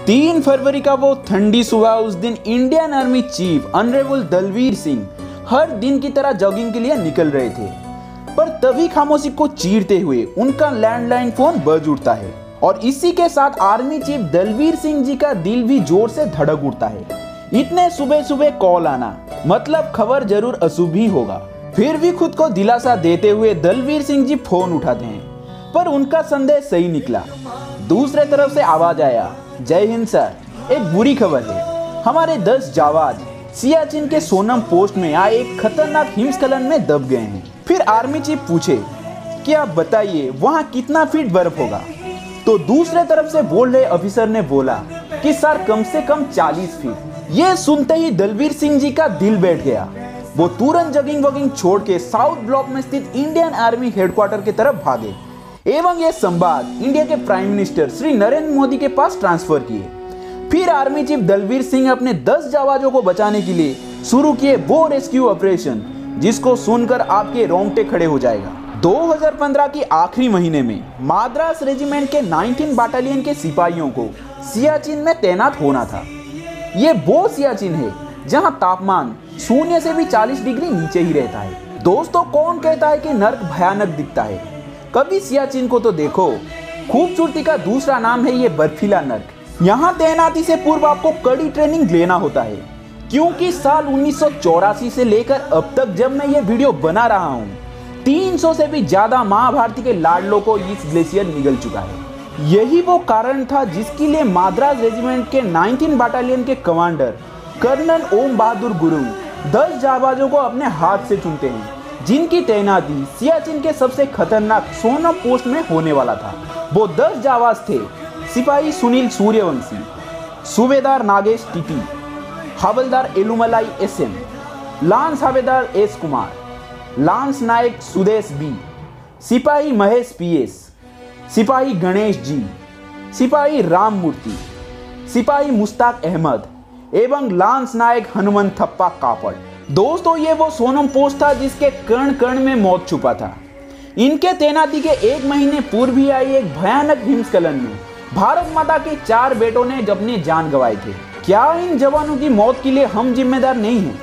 3 फरवरी का वो ठंडी सुबह, उस दिन Indian army chief honourable Dalbir Singh हर दिन की तरह जॉगिंग के लिए निकल रहे थे, पर तभी खामोशी को चीरते हुए उनका लैंडलाइन फोन बज उठता है और इसी के साथ आर्मी चीफ दलवीर सिंह जी का दिल भी जोर से धड़क उठता है। इतने सुबह सुबह कॉल आना मतलब खबर जरूर अशुभ ही होगा। फिर भी खुद को दिलासा देते हुए दलवीर सिंह जी फोन उठाते हैं, पर उनका संदेह सही निकला। दूसरे तरफ से आवाज आया, जय हिंद सर, एक बुरी खबर है, हमारे 10 जाबाज सियाचिन के सोनम पोस्ट में आए एक खतरनाक हिमस्खलन में दब गए हैं। फिर आर्मी चीफ पूछे कि आप बताइए वहाँ कितना फीट बर्फ होगा? तो दूसरे तरफ से बोल रहे ऑफिसर ने बोला कि सर कम से कम 40 फीट। ये सुनते ही दलवीर सिंह जी का दिल बैठ गया। वो तुरंत जॉगिंग वॉगिंग छोड़ के साउथ ब्लॉक में स्थित इंडियन आर्मी हेडक्वार्टर की तरफ भागे एवं ये संवाद इंडिया के प्राइम मिनिस्टर श्री नरेंद्र मोदी के पास ट्रांसफर किए। फिर आर्मी चीफ दलवीर सिंह अपने 10 जाबाजों को बचाने के लिए शुरू किए वो रेस्क्यू ऑपरेशन, जिसको सुनकर आपके रोंगटे खड़े हो जाएगा। 2015 की आखिरी महीने में माद्रास रेजिमेंट के 19 बटालियन के सिपाहियों को सियाचिन में तैनात होना था। ये वो सियाचिन है जहां तापमान शून्य से भी 40 डिग्री नीचे ही रहता है। दोस्तों, कौन कहता है कि नर्क भयानक दिखता है? कभी सियाचिन को तो देखो। खूबसूरती का दूसरा नाम है ये बर्फीला नर्क। यहाँ तैनाती से पूर्व आपको कड़ी ट्रेनिंग लेना होता है, क्योंकि साल 1984 से लेकर अब तक जब मैं ये वीडियो बना रहा हूँ 300 से भी ज्यादा महाभारती के लाडलों को इस ग्लेशियर निगल चुका है। यही वो कारण था जिसके लिए माद्रास रेजिमेंट के 19 बटालियन के कमांडर कर्नल ओम बहादुर गुरुंग 10 जाबाजों को अपने हाथ से चुनते हैं, जिनकी तैनाती सियाचिन के सबसे खतरनाक सोनम पोस्ट में होने वाला था। वो 10 जाबाज थे सिपाही सुनील सूर्यवंशी, सूबेदार नागेश टीटी, हवलदार एलुमलाई एसएम, लांस हवलदार एस कुमार, लांस नायक सुदेश बी, सिपाही महेश पीएस, सिपाही गणेश जी, सिपाही राम मूर्ति, सिपाही मुश्ताक अहमद एवं लांस नायक हनुमंत थप्पा कापड़। दोस्तों, ये वो सोनम पोस्ट था जिसके कण कण में मौत छुपा था। इनके तैनाती के 1 महीने पूर्व ही आई एक भयानक हिमस्खलन में भारत माता के 4 बेटों ने अपनी जान गंवाई थे। क्या इन जवानों की मौत के लिए हम जिम्मेदार नहीं हैं?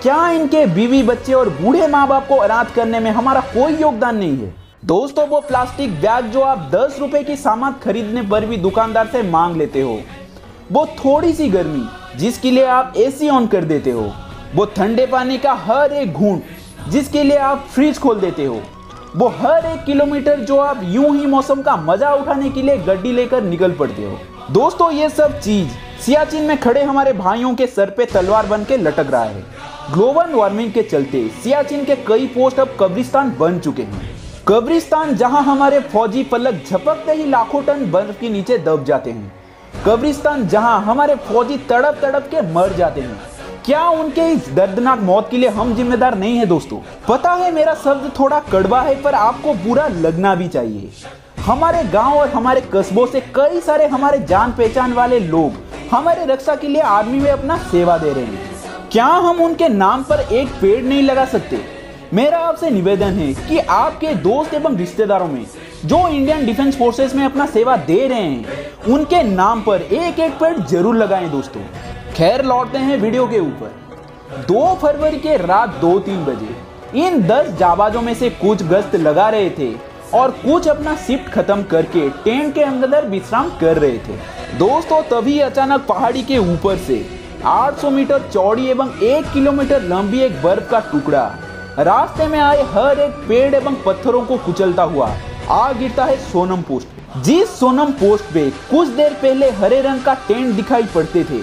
क्या इनके बीवी बच्चे और बूढ़े माँ बाप को अनाथ करने में हमारा कोई योगदान नहीं है? दोस्तों, वो प्लास्टिक बैग जो आप 10 रुपए की सामान खरीदने पर भी दुकानदार से मांग लेते हो, वो थोड़ी सी गर्मी जिसके लिए आप एसी ऑन कर देते हो, वो ठंडे पानी का हर एक घूंट जिसके लिए आप फ्रिज खोल देते हो, वो हर 1 किलोमीटर जो आप यूं ही मौसम का मजा उठाने के लिए गड्डी लेकर निकल पड़ते हो। दोस्तों, ये सब चीज सियाचिन में खड़े हमारे भाइयों के सर पे तलवार बन के लटक रहा है। ग्लोबल वार्मिंग के चलते सियाचिन के कई पोस्ट अब कब्रिस्तान बन चुके हैं। कब्रिस्तान जहां हमारे फौजी पलक झपकते ही लाखों टन बर्फ के नीचे दब जाते हैं। कब्रिस्तान जहां हमारे फौजी तड़प तड़प के मर जाते हैं। क्या उनके इस दर्दनाक मौत के लिए हम जिम्मेदार नहीं है? दोस्तों, पता है मेरा शब्द थोड़ा कड़वा है, पर आपको बुरा लगना भी चाहिए। हमारे गांव और हमारे कस्बों से कई सारे हमारे जान पहचान वाले लोग हमारे रक्षा के लिए आर्मी में अपना सेवा दे रहे हैं। क्या हम उनके नाम पर एक पेड़ नहीं लगा सकते? मेरा आपसे निवेदन है कि आपके दोस्त एवं रिश्तेदारों में जो इंडियन डिफेंस फोर्सेस में अपना सेवा दे रहे हैं, उनके नाम पर एक एक पेड़ जरूर लगाएं। दोस्तों, खैर लौटते हैं वीडियो के ऊपर। 2 फरवरी के रात 2-3 बजे इन 10 जाबाजों में से कुछ गश्त लगा रहे थे और कुछ अपना शिफ्ट खत्म करके टेंट के अंदर विश्राम कर रहे थे। दोस्तों, तभी अचानक पहाड़ी के ऊपर से 800 मीटर चौड़ी एवं 1 किलोमीटर लंबी एक बर्फ का टुकड़ा रास्ते में आए हर एक पेड़ एवं पत्थरों को कुचलता हुआ आ गिरता है सोनम पोस्ट पे। जिस सोनम पोस्ट पे कुछ देर पहले हरे रंग का टेंट दिखाई पड़ते थे,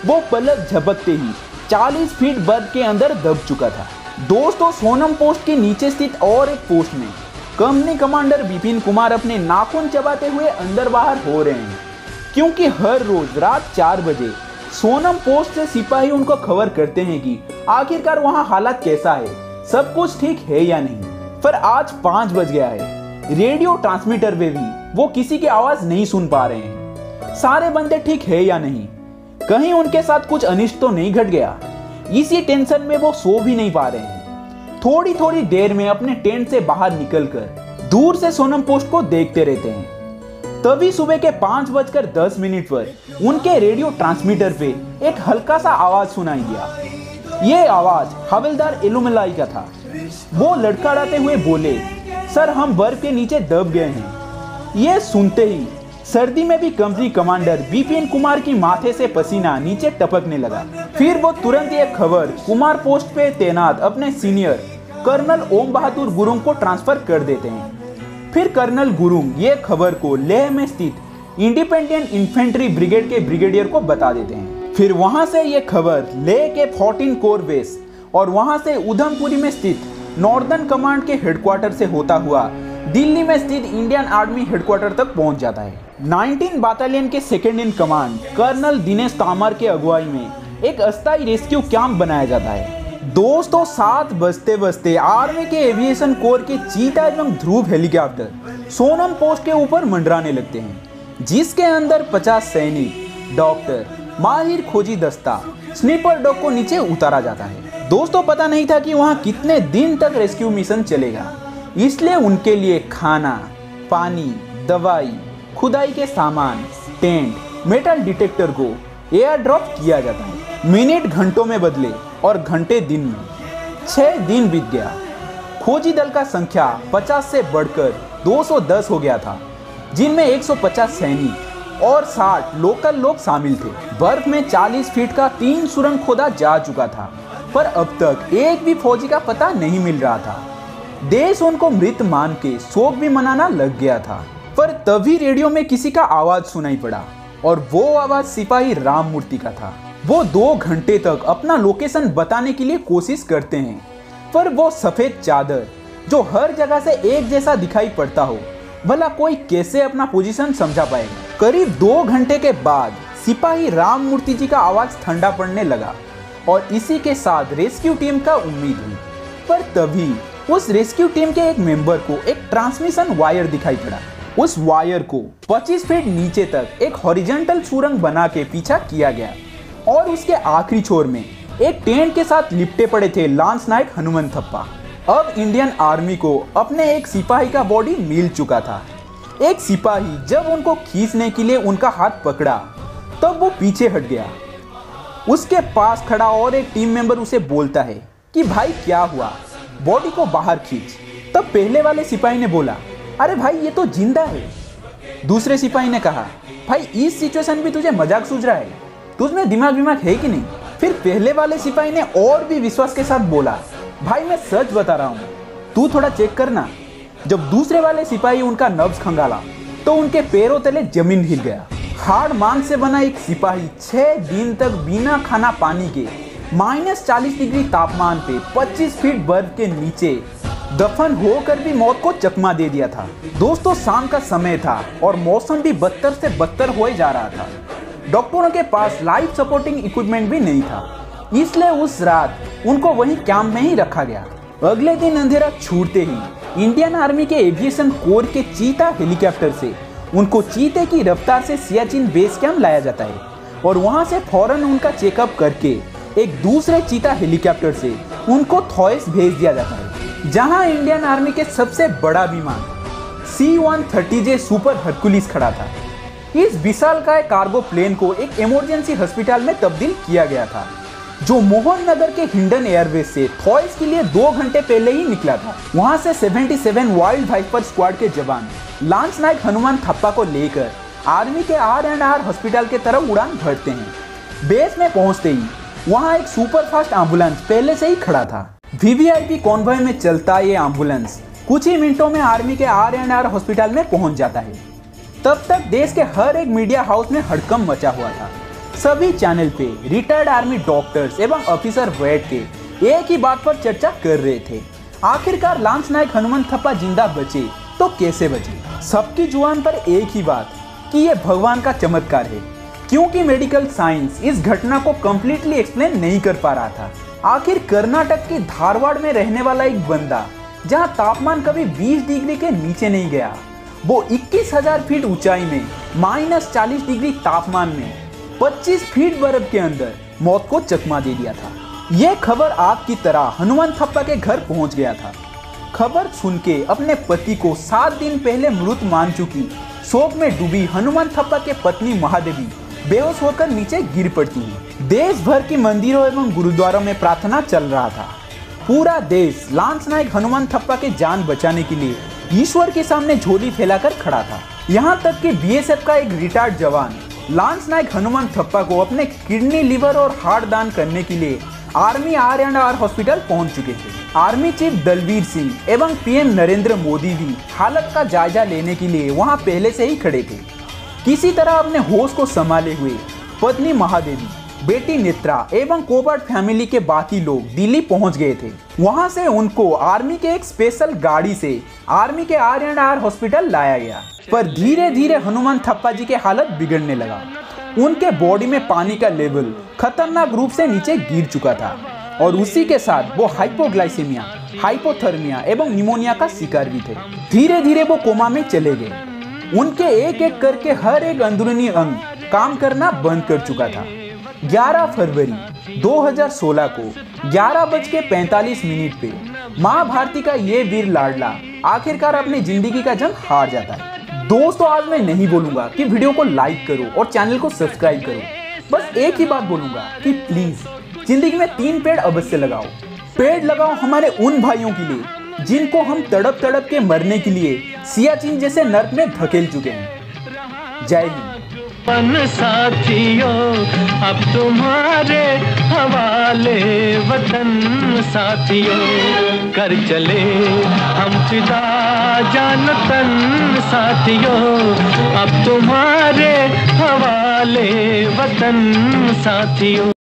वो पलक झपकते ही 40 फीट बर्फ के अंदर दब चुका था। दोस्तों, सोनम पोस्ट के नीचे स्थित और एक पोस्ट में कंपनी कमांडर विपिन कुमार अपने नाखून चबाते हुए अंदर बाहर हो रहे हैं, क्योंकि हर रोज रात 4 बजे सोनम पोस्ट से सिपाही उनको खबर करते हैं कि आखिरकार वहां हालात कैसा है, सब कुछ ठीक है या नहीं। पर आज 5 बज गया है, रेडियो ट्रांसमीटर पे भी वो किसी की आवाज नहीं सुन पा रहे हैं। सारे बंदे ठीक है या नहीं, कहीं उनके साथ कुछ अनिष्ट तो नहीं घट गया। इसी टेंशन में वो सो भी नहीं पा रहे हैं। थोड़ी थोड़ी देर में अपने टेंट से बाहर निकलकर दूर से सोनम पोस्ट को देखते रहते हैं। तभी सुबह के 5:10 पर उनके रेडियो ट्रांसमीटर पे एक हल्का सा आवाज सुनाई दिया। ये आवाज हवलदार एलुमलाई का था। वो लड़खड़ाते हुए बोले, सर हम बर्फ के नीचे दब गए हैं। ये सुनते ही सर्दी में भी कंपनी कमांडर बीपीएन कुमार की माथे से पसीना नीचे टपकने लगा। फिर वो तुरंत ये खबर कुमार पोस्ट पे तैनात अपने सीनियर कर्नल ओम बहादुर गुरुंग को ट्रांसफर कर देते हैं। फिर कर्नल गुरुंग ये खबर को लेह में स्थित इंडिपेंडेंट इन्फेंट्री ब्रिगेड के ब्रिगेडियर को बता देते हैं। फिर वहां से ये खबर लेह के 14 कोर बेस और वहां से उधमपुरी में स्थित नॉर्दर्न कमांड के हेडक्वार्टर से होता हुआ दिल्ली में स्थित इंडियन आर्मी हेडक्वार्टर तक पहुंच जाता है। 19 बटालियन के second in command colonel Dinesh Tomar के अगुवाई में एक अस्थायी रेस्क्यू कैंप बनाया जाता है। दोस्तों 7 बजते आर्मी के एविएशन कोर के चीता एवं ध्रुव हेलीकॉप्टर सोनम पोस्ट के ऊपर मंडराने लगते हैं, जिसके अंदर 50 सैनिक, डॉक्टर, माहिर खोजी दस्ता, स्नीपर डॉग को नीचे उतारा जाता है। दोस्तों पता नहीं था कि वहां कितने दिन तक रेस्क्यू मिशन चलेगा, इसलिए उनके लिए खाना, पानी, दवाई, खुदाई के सामान, टेंट, मेटल डिटेक्टर को एयर ड्रॉप किया जाता है। मिनट घंटों में बदले और घंटे दिन में। 6 दिन बीत गया। खोजी दल का संख्या 50 से बढ़कर 210 हो गया था, जिनमें 150 सैनिक और 60 लोकल लोग शामिल थे। बर्फ में 40 फीट का 3 सुरंग खोदा जा चुका था, पर अब तक एक भी फौजी का पता नहीं मिल रहा था। देश उनको मृत मान के शोक भी मनाना लग गया था। पर तभी रेडियो में किसी का आवाज सुनाई पड़ा और वो आवाज सिपाही राममूर्ति का था। वो 2 घंटे तक अपना लोकेशन बताने के लिए कोशिश करते हैं, पर वो सफेद चादर जो हर जगह से एक जैसा दिखाई पड़ता हो, भला कोई कैसे अपना पोजीशन समझा पाएगा। करीब 2 घंटे के बाद सिपाही राममूर्ति जी का आवाज ठंडा पड़ने लगा और इसी के साथ रेस्क्यू टीम का उम्मीद हुई। पर तभी उस रेस्क्यू टीम के एक मेंबर को एक ट्रांसमिशन वायर दिखाई पड़ा। उस वायर को 25 फीट नीचे तक एक हॉरिजॉन्टल सुरंग बना के पीछा किया गया और उसके आखिरी छोर में एक टेंट के साथ लिपटे पड़े थे लांस नायक हनुमंत थप्पा। अब इंडियन आर्मी को अपने एक सिपाही का बॉडी मिल चुका था। एक सिपाही जब उनको खींचने के लिए उनका हाथ पकड़ा तब वो पीछे हट गया। उसके पास खड़ा और एक टीम मेंबर उसे बोलता है कि भाई क्या हुआ, बॉडी को बाहर खींच। तब पहले वाले सिपाही ने बोला, अरे भाई ये तो जिंदा है। दूसरे सिपाही ने कहा, भाई इस सिचुएशन में तुझे मजाक सूझ रहा है, तुझमें दिमाग है कि नहीं। फिर पहले वाले सिपाही ने और भी विश्वास के साथ बोला, भाई मैं सच बता रहा हूँ, तू थोड़ा चेक करना। जब दूसरे वाले सिपाही उनका नब्ज खंगाला तो उनके पैरों तले जमीन हिल गया। हार्ड मांस से बना एक सिपाही 6 दिन तक बिना खाना पानी के -40 डिग्री तापमान पे 25 फीट बर्फ के नीचे दफन होकर भी मौत को चकमा दे दिया था। दोस्तों शाम का समय था और मौसम भी बदतर से बदतर होए जा रहा था। डॉक्टरों के पास लाइफ सपोर्टिंग इक्विपमेंट भी नहीं था, इसलिए उस रात उनको वहीं कैंप में ही रखा गया। अगले दिन अंधेरा छूटते ही इंडियन आर्मी के एविएशन कोर के चीता हेलीकॉप्टर से उनको चीते की रफ्तार से सियाचिन बेस कैंप लाया जाता है और वहां से फौरन उनका चेकअप करके एक दूसरे चीता हेलीकॉप्टर से उनको थॉयस भेज दिया जाता है, जहां इंडियन आर्मी के सबसे बड़ा विमान C-130J सुपर हरकुलिस खड़ा था। इस विशालकाय कार्गो प्लेन को एक इमरजेंसी हॉस्पिटल में तब्दील किया गया था, जो मोहन नगर के हिंडन एयरबेस से थॉयस के लिए 2 घंटे पहले ही निकला था। वहां से 77 वाइल्ड वाइपर स्क्वाड के जवान लांस नायक हनुमंत थप्पा को लेकर आर्मी के R&R हॉस्पिटल के तरफ उड़ान भरते हैं। बेस में पहुंचते ही वहां एक सुपरफास्ट एम्बुलेंस पहले से ही खड़ा था। VVIP कॉन्वॉय में चलता ये एम्बुलेंस कुछ ही मिनटों में आर्मी के R&R हॉस्पिटल में पहुंच जाता है। तब तक देश के हर एक मीडिया हाउस में हड़कंप मचा हुआ था। सभी चैनल पे रिटायर्ड आर्मी डॉक्टर्स एवं ऑफिसर बैठ के एक ही बात पर चर्चा कर रहे थे, आखिरकार लांस नायक हनुमंत थप्पा जिंदा बचे तो कैसे बचे। सबकी जुबान पर एक ही बात कि ये भगवान का चमत्कार है, क्योंकि मेडिकल साइंस इस घटना को कंप्लीटली एक्सप्लेन नहीं कर पा रहा था। आखिर कर्नाटक के धारवाड़ में रहने वाला एक बंदा, जहां तापमान कभी 20 डिग्री के नीचे नहीं गया, वो 21,000 फीट ऊंचाई में -40 डिग्री तापमान में 25 फीट बर्फ के अंदर मौत को चकमा दे दिया था। यह खबर आग की तरह हनुमंत थप्पा के घर पहुंच गया था। खबर सुन के अपने पति को 7 दिन पहले मृत मान चुकी शोक में डूबी हनुमान थप्पा के पत्नी महादेवी बेहोश होकर नीचे गिर पड़ती है। देश भर के मंदिरों एवं गुरुद्वारों में प्रार्थना चल रहा था। पूरा देश लांस नायक हनुमान थप्पा के जान बचाने के लिए ईश्वर के सामने झोली फैलाकर खड़ा था। यहाँ तक कि बीएसएफ का एक रिटायर्ड जवान लांस नायक हनुमान थप्पा को अपने किडनी, लिवर और हार्ट दान करने के लिए आर्मी R&R हॉस्पिटल पहुंच चुके थे। आर्मी चीफ दलवीर सिंह एवं पीएम नरेंद्र मोदी भी हालत का जायजा लेने के लिए वहां पहले से ही खड़े थे। किसी तरह अपने होश को संभाले हुए पत्नी महादेवी, बेटी नेत्रा एवं कोबर्ट फैमिली के बाकी लोग दिल्ली पहुंच गए थे। वहां से उनको आर्मी के एक स्पेशल गाड़ी से आर्मी के R&R हॉस्पिटल लाया गया। पर धीरे धीरे हनुमान थप्पा जी की हालत बिगड़ने लगा। उनके बॉडी में पानी का लेवल खतरनाक रूप से नीचे गिर चुका था और उसी के साथ वो हाइपोग्लाइसेमिया, हाइपोथर्मिया एवं निमोनिया का शिकार भी थे। धीरे धीरे वो कोमा में चले गए। उनके एक एक करके हर एक अंदरूनी अंग काम करना बंद कर चुका था। 11 फरवरी 2016 को 11:45 पे माँ भारती का ये वीर लाडला आखिरकार अपनी जिंदगी का जंग हार जाता है। दोस्तों, आज मैं नहीं बोलूंगा कि वीडियो को लाइक करो और चैनल को सब्सक्राइब करो। बस एक ही बात बोलूंगा कि प्लीज जिंदगी में 3 पेड़ अवश्य लगाओ। पेड़ लगाओ हमारे उन भाइयों के लिए जिनको हम तड़प तड़प के मरने के लिए सियाचिन जैसे नर्क में धकेल चुके हैं। जय हिंद। साथियों अब तुम्हारे हवाले वतन साथियों, कर चले हम फिदा जान तन साथियों, अब तुम्हारे हवाले वतन साथियों।